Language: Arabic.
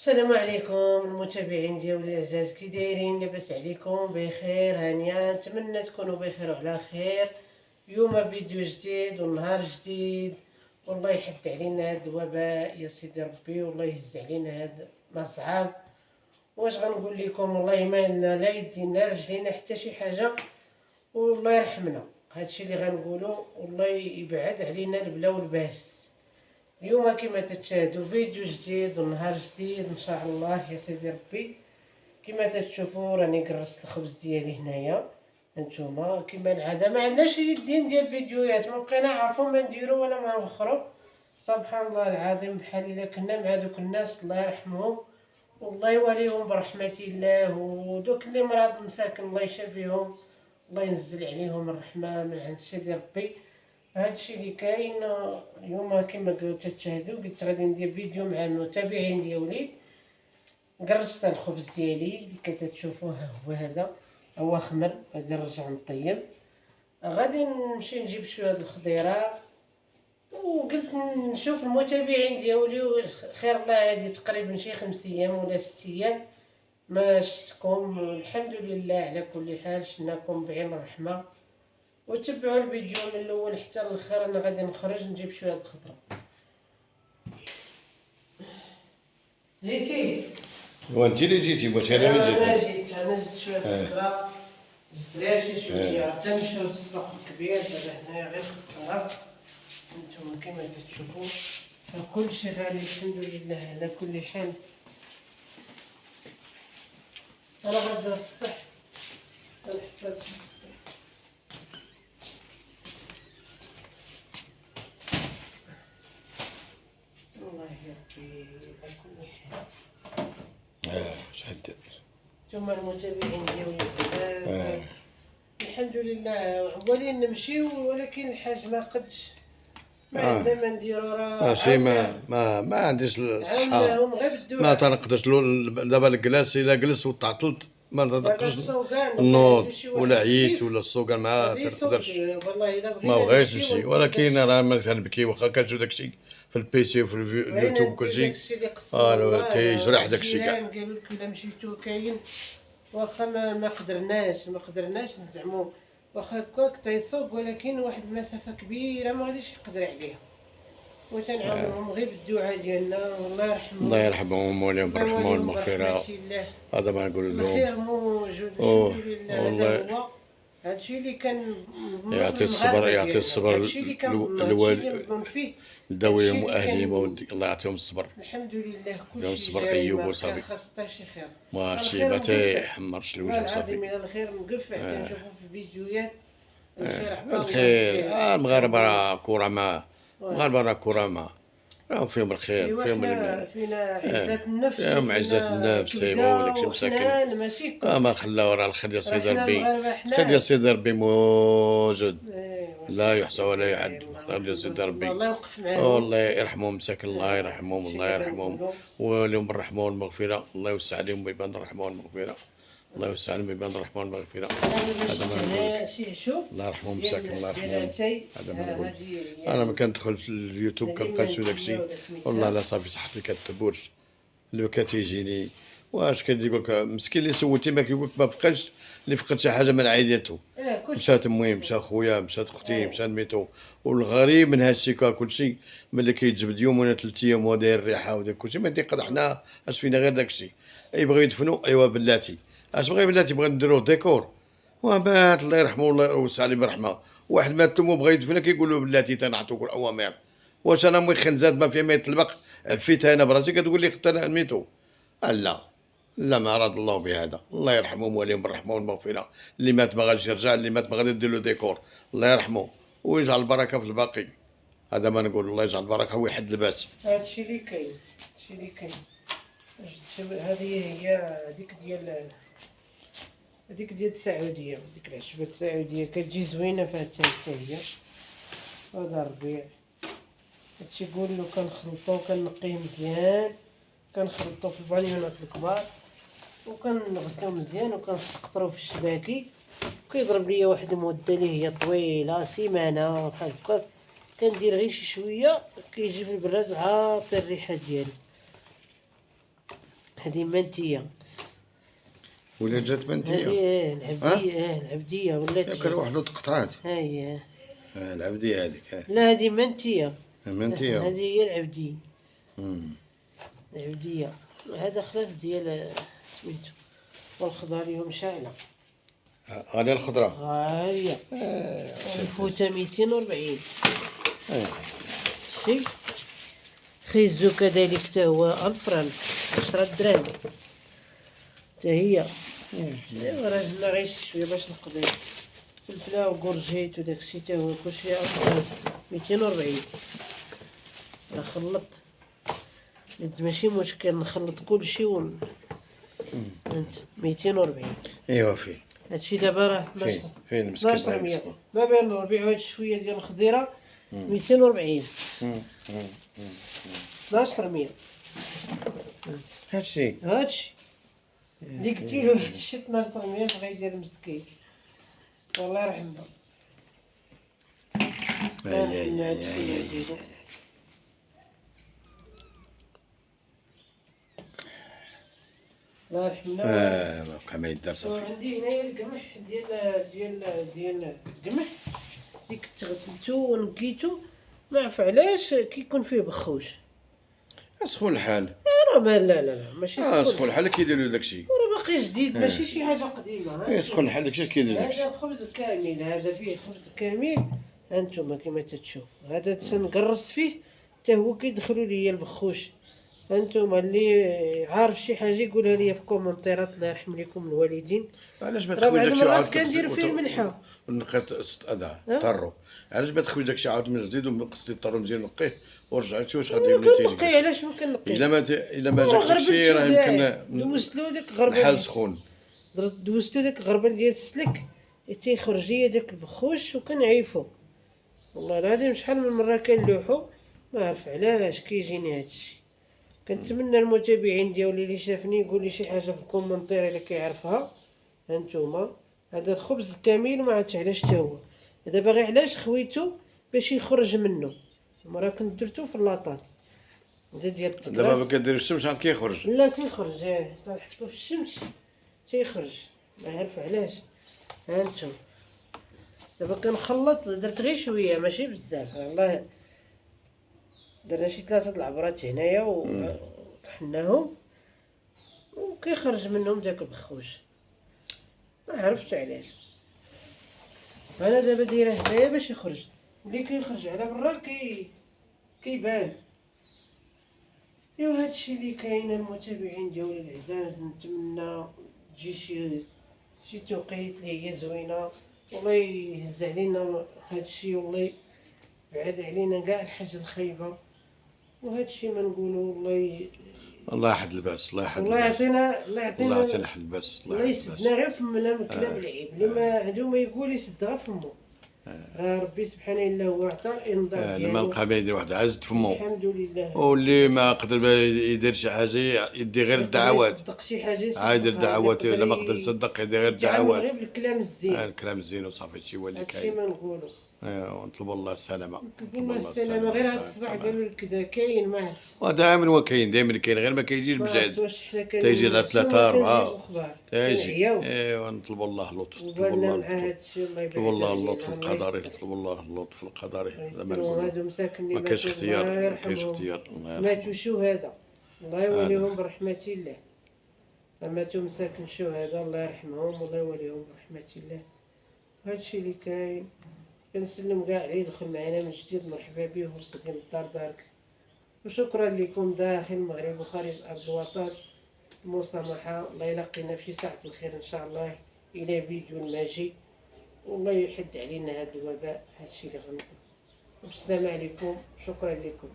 السلام عليكم المتابعين ديالي العزاز، كي دايرين؟ لاباس عليكم؟ بخير هانيه؟ نتمنى تكونوا بخير وعلى خير. اليوم فيديو جديد ونهار جديد، والله يحد علينا هاد الوباء يا سيدي ربي، والله يهز علينا هاد ما صعاب. واش غنقول لكم؟ والله ما عندنا لا يدينا لا رجلينا حتى شي حاجه، والله يرحمنا. هادشي اللي غنقولوا، والله يبعد علينا البلا والباس. اليوم كما تتشاهدوا فيديو جديد ونهار جديد ان شاء الله يا سيدي ربي. كما تتشوفوا راني كرست الخبز ديالي هنايا، هانتوما كما العاده ما عندناش يدين ديال الفيديوهات، ما بقينا عارفين ما نديرو ولا ما نخرو. سبحان الله العظيم، بحال الا كنا مع دوك الناس الله يرحمهم والله يواليهم برحمة الله، ودوك اللي مرض مساكن الله يشافيهم، الله ينزل عليهم الرحمة من عند سيدي ربي. هادشي اللي كاين اليوم. كما تتشاهدوا قلت غادي ندير فيديو مع المتابعين ديالي. قرصت الخبز ديالي اللي كتشوفوه، ها هو هذا هو خمر، غادي نرجع نطيب. غادي نمشي نجيب شويه د الخضيره، وقلت نشوف المتابعين ديالي خير الله هادي تقريبا شي 5 ايام ولا 6 ايام ما شفتكم. الحمد لله على كل حال، شناكم بعين الرحمه، وتبعوا الفيديو من الاول حتى للاخر. انا غادي نخرج نجيب شويه الخضره. جيتي؟ وانت اللي جيتي ماشي انا اللي انا جيت. جيت، انا زدت شويه الخضره، زدت ليها شي شويه حتى نمشيو للسوق الكبير. دابا هنايا غير خضره، نتوما كما تشوفوا كلشي غالي الحمد لله على كل حال. انا غادي نسطح الحفاظ. والله يا ربي على كل حال. شحال دير؟ ثم المتابعين ديالي الحمد لله ولين نمشيو، ولكن الحاج ما قدش، ما عندنا ما نديرو. راه ماشي ما عنديش الصحة، عاوناهم غير ما بالدعاء. تنقدرش دابا الكلاس الا جلس وتعطلت ما دابا تنقدرش السوقان نوض، يمشي ولا واحد عييت الشيف ولا السوق ما غادي يسوق تنقدرش. ليه، والله الا ما بغينا بغيتش نمشيو نمشي، ولكن راه ما كنبكي واخا كنشوف داكشي في البيسي وفي بغينا اليوتيوب ندير كلشي. داكشي اللي قسم الله. كيجرح داكشي الجيران كاع. قالوا لك الا مشيتو كاين، واخا ما قدرناش نزعمو، واخا هكاك تيسوق، ولكن واحد المسافه كبيره ما غاديش يقدر عليها. وتنعاونهم غير بالدعاء ديالنا، والله يرحمهم. الله يرحمهم ويوليهم بالرحمة والمغفرة، برحمة الله. هذا ما نقول لهم. الخير موجود الحمد لله. هذا هو هادشي اللي كان يعطي الصبر، يعطي الصبر هادشي اللي كان فيه، الدوايم هادشي اللي واهلهم كان- وولدك، الله يعطيهم الصبر. الحمد لله يوم كلشي الصبر جاي، أيوب ما وصافي. كان خاص حتى شي خير. ماشي الخير ما مقفل. تيحمرش الوجه والله العظيم وصافي. الى الخير مقفع تنشوفو في الفيديوهات. الخير عطا الله الخير الخير. المغاربة راه كرماء، المغاربة راه كرماء، راهم فيهم الخير، ايوا فيهم حنا فينا عزة النفس، فيهم عزة النفس. ايوا وداكشي مساكن وحنان ماشي كل. ما خلاو، راه الخير ديال سيدي حنا ربي، المغاربة الخير حنان. ديال سيدي ربي موجود، ايوا لا يحصى ولا يعد. الخير ديال سيدي ربي، الله يوقف معاهم. والله يرحمهم مساكن، الله يرحمهم، الله يرحمهم ولهم بالرحمة والمغفرة. الله يوسع عليهم بيبان الرحمة والمغفرة، الله يوسع عليهم بيبان الرحمة والمغفرة. هذا ما نقول. الله يرحمهم مساكن، الله يرحمهم. هذا ما نقول. انا ما كندخل في اليوتيوب كنبقى نشوف داكشي، والله لا صافي صحتي كتبورش اللي كتيجيني. واش كيقول لك مسكين اللي سولتي ما كيقول لك ما فقدش، اللي فقد شي حاجه من عائلته. مشات امي، مشى خويا، مشات اختي، مشى ميتو. والغريب من هادشي كلشي ملي كيتجبد يوم ولا 3 ايام وهو داير الريحه وداك كلشي ما تيقدر. حنا اش فينا غير داكشي. يبغيو يدفنوا، ايوا بلاتي اش بغى بلاتي، بغى نديرو ديكور ومات الله يرحمه والله يوسع عليه برحمه. واحد مات تمو بغى يدفنها كيقول له بلاتي تنعطوك الاوامر. واش انا موخن زاد ما فيها ما يطلبق عفيتها انا براسي كتقول لي انا ميتو؟ لا لا، ما اراد الله بهذا. الله يرحمهم ويوليهم بالرحمه والمغفره. اللي مات ما غاديش يرجع، اللي مات ما غادي ندير له ديكور. الله يرحمه ويجعل البركه في الباقي. هذا ما نقول، الله يجعل البركه ويحد الباس. هادشي اللي كاين، هادشي اللي كاين. هذه هي هذيك ديال السعوديه، ديك العشبه السعوديه كتجي زوينه فيها حتى هي. هذا الربيع هادشي يقول له كنخلطو كنقيه مزيان، كنخلطو في البانيونات الكبار وكنغسلو مزيان وكنسقطرو في الشباكي. كيضرب ليا واحد المده اللي هي طويله، سيمانه بحال هكاك. كندير غير شي شويه كيجي في البراد عاطي الريحه ديالو. هذه منتية ولا جات بنتية؟ هذه العبدية. العبدية ولات كان واحد تقطعات. هاهي العبدية هذيك. لا هذه منتية. منتية. هذه هي العبدية. مم. العبدية. هذا خلاص ديال سميتو. والخضرة اليوم شاعلة. غالية الخضرة. غالية. الفوتة 240. شتي خيزو كذلك تا هو 1000 فرنك 10 دراهم تا هي. ايوا راجلنا غير شوية باش نقضي فلفلة وكورجيت وداكشي تا هو كلشي 1000 درهم 240. خلط ماشي مشكل نخلط كلشي انت 240. ايوا فين هادشي دابا راه فين مسكين 1200 ما بين نربيعو هاد شوية ديال الخضيرة 240. 1200 هادشي اللي قلتيلو هادشي 1200 بغا يدير مسكين والله يرحمنا. الله يرحمنا. ما بقى ما يدار صافي. عندي هنايا القمح ديال القمح ديك تغسلتو ونقيتو ما عرف علاش كيكون فيه بخوش. سخون الحال. راه لا ماشي سخون الحال كيديروا داكشي. راه باقي جديد ماشي شي حاجه قديمه. سخون الحال داكشي كيدير داكشي. هذا الخبز كامل هذا فيه خبز كامل. هانتوما كما تتشوف هذا تنقرص فيه حتى هو كيدخلوا ليا البخوش. هانتوما اللي عارف شي حاجه يقولها لي في كومونتيرات الله يرحم لكم الوالدين. علاش ما تخوي داكشي عاود كندير فيه الملحه ونقيت طرو. علاش ما تخوي داكشي عاود من جديد وقصتي الطرو مزيان نقيه ورجعتي واش غادي يولي كنقي. علاش ما كنقي؟ الا ما جاك داكشي راه يمكن دوزتلو داك غربال الحال سخون. دوزتو داك غربال ديال السلك تيخرج ليا داك البخوش وكنعيفو. والله العظيم شحال من مره كنلوحو ما عرف علاش كيجيني هادشي. كنتمنى المتابعين ديالي اللي شافني يقول لي شي حاجه في الكومونتير اللي كيعرفها. هانتوما هذا الخبز الكامل ما عرفتش علاش تا هو هذا باغي علاش خويتو باش يخرج منه. مرة كنت درتو في اللاطات هذا ديال الطكراس. دابا ما كدير الشمس عاد كيخرج. لا كيخرج تنحطو في الشمس تيخرج ما عارف علاش. هانتوما دابا كنخلط درت غير شويه ماشي بزاف والله. درنا شي 3 العبرات هنايا وطحناهم وكيخرج منهم داك البخوش ما عرفتش علاش. انا دابا دايره هنايا باش يخرج. ملي كيخرج على برا كيبان. ايوا هادشي اللي كاين المتابعين ديالي العزاز. نتمنى تجي شي توقيت اللي هي زوينه والله يهز علينا هادشي والله بعد علينا كاع الحاجه الخايبه. وهادشي ما نقولوا الله يحد الباس. الله يعطينا الله يعطينا حد الباس. الله يسدنا غير فمنا من كلاب العيب. اللي ما عنده ما يقول يسد غير فمو. راه ربي سبحانه الا هو عطى الانذار ديالو. لما لقى ما يدير واحد عزت فمو. الحمد لله. واللي ما قدر يدير شي حاجه يدي غير الدعوات. يصدق شي حاجه عاد الدعوات الا ما قدر يصدق يدير غير الدعوات. غير بالكلام الزين. الكلام الزين وصافي هادشي هو اللي كاين. هادشي ما نقولوا. ونطلبوا الله السلامه. نطلبوا الله السلامه. غير هاد الصباح قالوا لك كذا كاين ما عرفتش. ودائما هو كاين دائما كاين غير ما كيجيش بجد. تيجي على 3 4 تيجي. ايوا نطلبوا الله اللطف. نطلبوا الله اللطف. نطلبوا الله اللطف القدري. نطلبوا الله اللطف القدري. زعما نقولوا ما كاينش اختيار. ما كاينش اختيار. ماتوا شهداء الله يوليهم برحمة الله. ماتوا مساكن شهداء الله يرحمهم والله يوليهم برحمة الله. هادشي اللي كاين. كنسلم كاع اللي يدخل معنا من جديد مرحبا به والقديم الدار دارك. وشكرا لكم داخل المغرب وخارج ارض الوطن. المسامحه الله يلقينا في ساعه الخير ان شاء الله الى فيديو ماجي والله يحد علينا هذا الوباء. هادشي اللي غنقول. والسلام عليكم شكرا لكم.